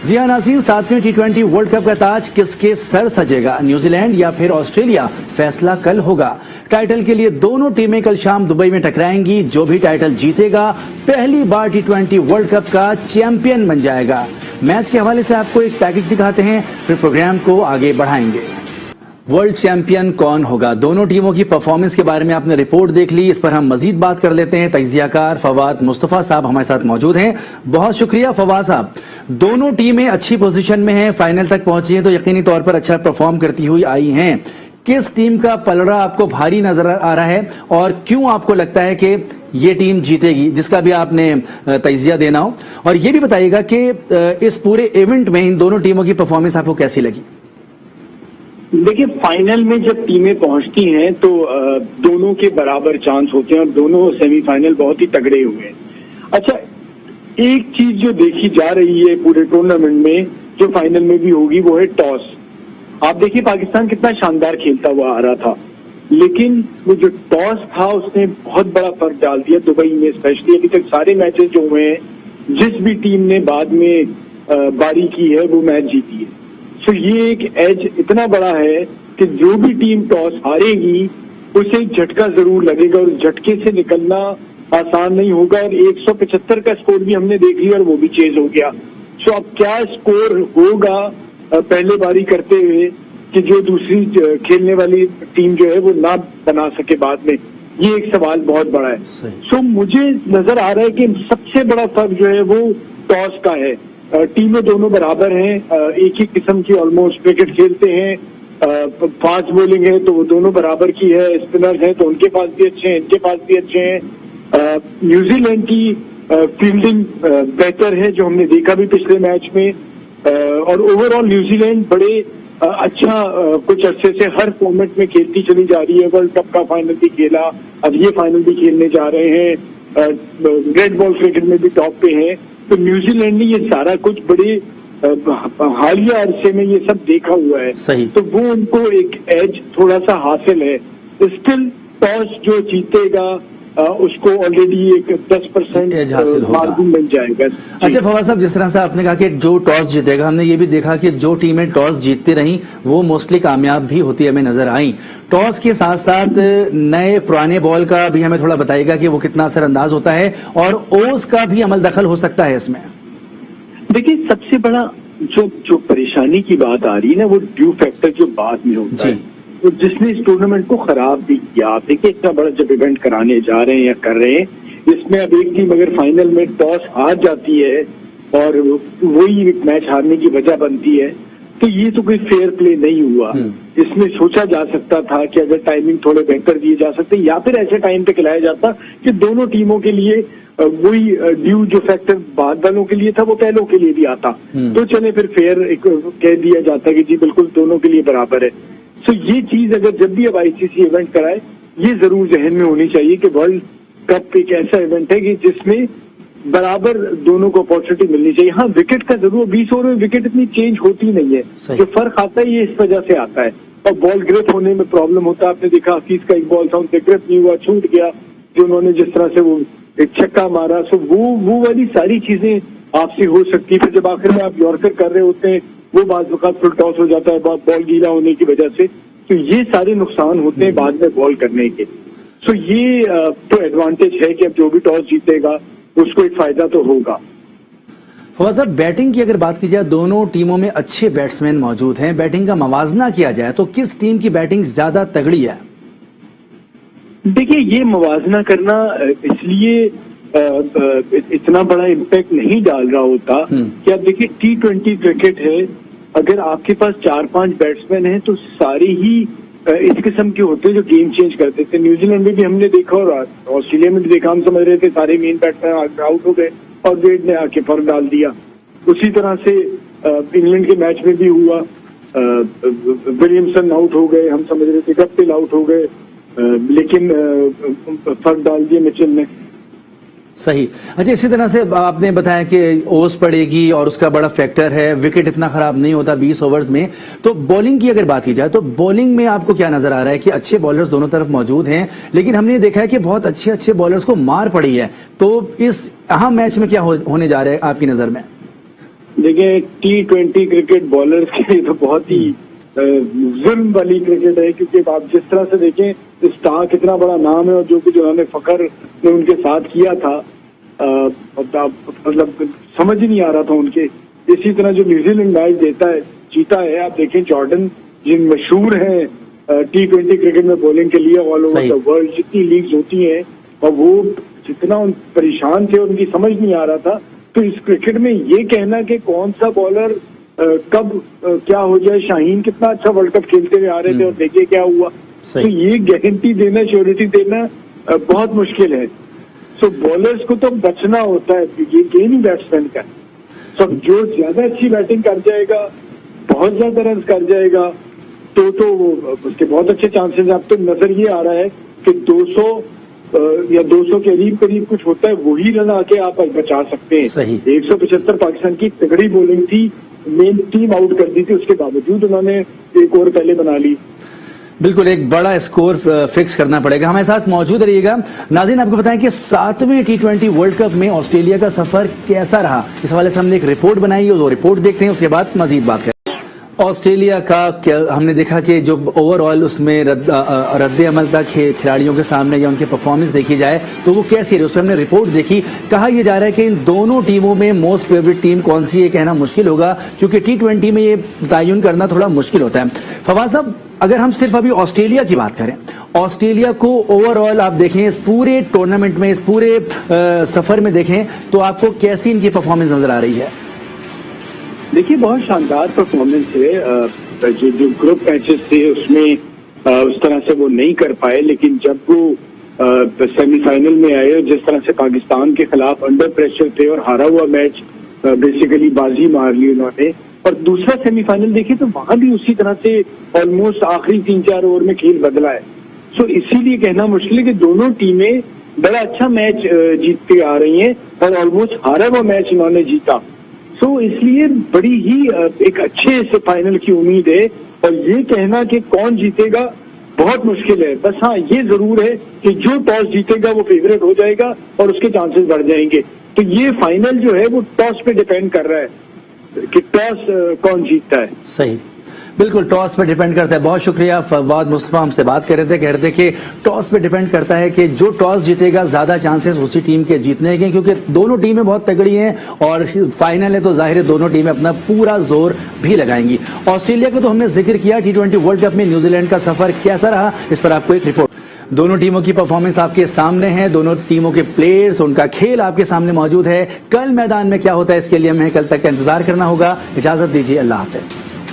जी हाँ नाज़रीन, 7वें T20 world cup का ताज किसके सर सजेगा, न्यूजीलैंड या फिर ऑस्ट्रेलिया, फैसला कल होगा। टाइटल के लिए दोनों टीमें कल शाम दुबई में टकराएंगी। जो भी टाइटल जीतेगा पहली बार T20 वर्ल्ड कप का चैंपियन बन जाएगा। मैच के हवाले से आपको एक पैकेज दिखाते हैं, फिर प्रोग्राम को आगे बढ़ाएंगे। वर्ल्ड चैंपियन कौन होगा, दोनों टीमों की परफॉर्मेंस के बारे में आपने रिपोर्ट देख ली, इस पर हम मजीद बात कर लेते हैं। तज्जियाकार फवाद मुस्तफा साहब हमारे साथ मौजूद हैं। बहुत शुक्रिया फवाद साहब। दोनों टीमें अच्छी पोजीशन में हैं, फाइनल तक पहुंची हैं, तो यकीनी तौर पर अच्छा परफॉर्म करती हुई आई हैं। किस टीम का पलड़ा आपको भारी नजर आ रहा है और क्यों आपको लगता है कि ये टीम जीतेगी, जिसका भी आपने तज्जिया देना हो। और ये भी बताइएगा कि इस पूरे इवेंट में इन दोनों टीमों की परफॉर्मेंस आपको कैसी लगी। देखिए, फाइनल में जब टीमें पहुंचती हैं तो दोनों के बराबर चांस होते हैं और दोनों सेमीफाइनल बहुत ही तगड़े हुए हैं। अच्छा, एक चीज जो देखी जा रही है पूरे टूर्नामेंट में, जो फाइनल में भी होगी, वो है टॉस। आप देखिए पाकिस्तान कितना शानदार खेलता हुआ आ रहा था, लेकिन वो जो टॉस था उसने बहुत बड़ा फर्क डाल दिया दुबई में। स्पेशली अभी तक सारे मैचेस जो हुए हैं, जिस भी टीम ने बाद में बारी की है वो मैच जीती है। तो ये एक एज इतना बड़ा है कि जो भी टीम टॉस हारेगी उसे एक झटका जरूर लगेगा और झटके से निकलना आसान नहीं होगा। और 175 का स्कोर भी हमने देख लिया और वो भी चेज हो गया। सो अब क्या स्कोर होगा पहले बारी करते हुए कि जो दूसरी खेलने वाली टीम जो है वो ना बना सके बाद में, ये एक सवाल बहुत बड़ा है। सो मुझे नजर आ रहा है कि सबसे बड़ा फर्क जो है वो टॉस का है। टीमें दोनों बराबर हैं, एक ही किस्म की ऑलमोस्ट क्रिकेट खेलते हैं। फास्ट बॉलिंग है तो वो दोनों बराबर की है, स्पिनर्स हैं तो उनके पास भी अच्छे हैं, इनके पास भी अच्छे हैं। न्यूजीलैंड की फील्डिंग बेहतर है, जो हमने देखा भी पिछले मैच में। और ओवरऑल न्यूजीलैंड बड़े अच्छा कुछ अरसे से हर फॉर्मेट में खेलती चली जा रही है। वर्ल्ड कप का फाइनल भी खेला, अब ये फाइनल भी खेलने जा रहे हैं। रेड बॉल क्रिकेट में भी टॉप पे है। तो न्यूजीलैंड ने ये सारा कुछ बड़े हालिया अरसे में ये सब देखा हुआ है। सही। तो वो उनको एक एज थोड़ा सा हासिल है। स्टिल टॉस जो जीतेगा उसको ऑलरेडी एक 10% एज हासिल होगा, मार्जिन मिल जाएगा। अच्छा फवाद साहब, जिस तरह से आपने कहा कि जो टॉस जीतेगा, हमने ये भी देखा कि जो टीमें टॉस जीतती रहीं वो मोस्टली कामयाब भी होती हमें नजर आई। टॉस के साथ साथ नए पुराने बॉल का भी हमें थोड़ा बताइएगा कि वो कितना असरअंदाज होता है और ओस का भी अमल दखल हो सकता है इसमें। देखिए, सबसे बड़ा जो परेशानी की बात आ रही है ना, वो ड्यू फैक्टर जो बाद में होता है, तो जिसने इस टूर्नामेंट को खराब भी किया। आप देखिए, इतना बड़ा जब इवेंट कराने जा रहे हैं या कर रहे हैं, इसमें अब एक टीम अगर फाइनल में टॉस हार जाती है और वही मैच हारने की वजह बनती है, तो ये तो कोई फेयर प्ले नहीं हुआ। इसमें सोचा जा सकता था कि अगर टाइमिंग थोड़े बेहतर दिए जा सकते, या फिर ऐसे टाइम पे खिलाया जाता कि दोनों टीमों के लिए वही ड्यू जो फैक्टर बाद वालों के लिए था वो पहलों के लिए भी आता, तो चले फिर फेयर कह दिया जाता कि जी बिल्कुल दोनों के लिए बराबर है। तो ये चीज अगर जब भी अब आईसीसी इवेंट कराए, ये जरूर जहन में होनी चाहिए कि वर्ल्ड कप एक ऐसा इवेंट है कि जिसमें बराबर दोनों को अपॉर्चुनिटी मिलनी चाहिए। हाँ, विकेट का जरूर 20 ओवर में विकेट इतनी चेंज होती नहीं है, जो फर्क आता है ये इस वजह से आता है। और बॉल ग्रिप होने में प्रॉब्लम होता है। आपने देखा हफीज का एक बॉल था, उनसे ग्रिप नहीं हुआ, छूट गया, जो उन्होंने जिस तरह से वो एक छक्का मारा। सो वो वाली सारी चीजें आपसे हो सकती है। फिर जब आखिर में आप यॉर्कर कर रहे होते हैं, वो बाद वक्त फुल टॉस हो जाता है बॉल गीला होने की वजह से, तो ये सारे नुकसान होते हैं बाद में बॉल करने के। सो ये तो एडवांटेज है कि अब जो भी टॉस जीतेगा उसको एक फायदा तो होगा। फवाद साहब, बैटिंग की अगर बात की जाए, दोनों टीमों में अच्छे बैट्समैन मौजूद हैं। बैटिंग का मवाजना किया जाए तो किस टीम की बैटिंग ज्यादा तगड़ी है? देखिए, ये मवाजना करना इसलिए इतना बड़ा इम्पैक्ट नहीं डाल रहा होता कि आप देखिए T20 क्रिकेट है, अगर आपके पास 4-5 बैट्समैन हैं तो सारे ही इस किस्म के होते हैं जो गेम चेंज कर देते हैं। न्यूजीलैंड में भी हमने देखा और ऑस्ट्रेलिया में भी देखा, हम समझ रहे थे सारे मेन बैट्समैन आउट हो गए और वेड ने आके फर्क डाल दिया। उसी तरह से इंग्लैंड के मैच में भी हुआ, विलियमसन आउट हो गए, हम समझ रहे थे गप्टिल आउट हो गए, लेकिन फर्क डाल दिया मिचेल ने। सही। अच्छा, इसी तरह से आपने बताया कि ओस पड़ेगी और उसका बड़ा फैक्टर है, विकेट इतना खराब नहीं होता 20 ओवर्स में। तो बॉलिंग की अगर बात की जाए तो बॉलिंग में आपको क्या नजर आ रहा है कि अच्छे बॉलर्स दोनों तरफ मौजूद हैं, लेकिन हमने देखा है कि बहुत अच्छे बॉलर्स को मार पड़ी है। तो इस अहम मैच में क्या होने जा रहा है आपकी नजर में? देखिए T20 क्रिकेट बॉलर्स के लिए तो बहुत ही जुल्म वाली क्रिकेट है, क्योंकि आप जिस तरह से देखें स्टार कितना बड़ा नाम है और जो कुछ उन्होंने फखर ने उनके साथ किया था, मतलब समझ ही नहीं आ रहा था उनके। इसी तरह जो न्यूजीलैंड मैच जीता है, आप देखें जॉर्डन जिन मशहूर हैं T20 क्रिकेट में बॉलिंग के लिए ऑल ओवर द वर्ल्ड, जितनी लीग्स होती हैं, और वो जितना परेशान थे उनकी समझ नहीं आ रहा था। तो इस क्रिकेट में ये कहना कि कौन सा बॉलर कब क्या हो जाए, शाहीन कितना अच्छा वर्ल्ड कप खेलते हुए आ रहे थे और देखिए क्या हुआ, तो ये गारंटी देना, श्योरिटी देना बहुत मुश्किल है। सो बॉलर्स को तो बचना होता है, ये गेम ही बैट्समैन का। सब जो ज्यादा अच्छी बैटिंग कर जाएगा, बहुत ज्यादा रन कर जाएगा, तो उसके बहुत अच्छे चांसेस। अब तो नजर ये आ रहा है कि 200 या 200 के करीब कुछ होता है, वही रन आके आप बचा सकते हैं। 175 पाकिस्तान की तगड़ी बॉलिंग थी, मेन टीम आउट कर दी थी, उसके बावजूद उन्होंने एक ओवर पहले बना ली। बिल्कुल एक बड़ा स्कोर फिक्स करना पड़ेगा। हमारे साथ मौजूद रहिएगा। नाज़रीन, आपको बताएं कि 7वें T20 वर्ल्ड कप में ऑस्ट्रेलिया का सफर कैसा रहा, इस हवाले से हमने एक रिपोर्ट बनाई है, वो रिपोर्ट देखते हैं, उसके बाद मजीद बात करें। ऑस्ट्रेलिया का हमने देखा कि जो ओवरऑल उसमें रद्द अमल तक खिलाड़ियों के सामने या उनके परफॉर्मेंस देखी जाए तो वो कैसी रही, उस पर हमने रिपोर्ट देखी। कहा यह जा रहा है कि इन दोनों टीमों में मोस्ट फेवरेट टीम कौन सी है कहना मुश्किल होगा, क्योंकि T20 में ये तयन करना थोड़ा मुश्किल होता है। फवाद साहब, अगर हम सिर्फ अभी ऑस्ट्रेलिया की बात करें, ऑस्ट्रेलिया को ओवरऑल आप देखें, इस पूरे टूर्नामेंट में, इस पूरे सफर में देखें तो आपको कैसी इनकी परफॉर्मेंस नजर आ रही है? देखिए बहुत शानदार परफॉर्मेंस है। जो ग्रुप मैचेस थे उसमें उस तरह से वो नहीं कर पाए, लेकिन जब वो सेमीफाइनल में आए और जिस तरह से पाकिस्तान के खिलाफ अंडर प्रेशर थे और हारा हुआ मैच बेसिकली बाजी मार ली उन्होंने, और दूसरा सेमीफाइनल देखे तो वहां भी उसी तरह से ऑलमोस्ट आखिरी 3-4 ओवर में खेल बदला है। सो इसीलिए कहना मुश्किल है कि दोनों टीमें बड़ा अच्छा मैच जीतते आ रही हैं और ऑलमोस्ट हारा हुआ मैच इन्होंने जीता। सो इसलिए बड़ी ही एक अच्छे से फाइनल की उम्मीद है, और ये कहना कि कौन जीतेगा बहुत मुश्किल है। बस हाँ, ये जरूर है कि जो टॉस जीतेगा वो फेवरेट हो जाएगा और उसके चांसेस बढ़ जाएंगे। तो ये फाइनल जो है वो टॉस पे डिपेंड कर रहा है कि टॉस कौन जीतता है। सही, बिल्कुल टॉस पर डिपेंड करता है। बहुत शुक्रिया। फवाद मुस्तफा हमसे बात कर रहे थे, कह रहे थे कि टॉस पे डिपेंड करता है कि जो टॉस जीतेगा ज्यादा चांसेस उसी टीम के जीतने के, क्योंकि दोनों टीमें बहुत तगड़ी हैं और फाइनल है तो जाहिर है दोनों टीमें अपना पूरा जोर भी लगाएंगी। ऑस्ट्रेलिया का तो हमने जिक्र किया, T20 वर्ल्ड कप में न्यूजीलैंड का सफर कैसा रहा, इस पर आपको एक रिपोर्ट। दोनों टीमों की परफॉर्मेंस आपके सामने है, दोनों टीमों के प्लेयर्स, उनका खेल आपके सामने मौजूद है। कल मैदान में क्या होता है इसके लिए हमें कल तक का इंतजार करना होगा। इजाजत दीजिए, अल्लाह हाफिज।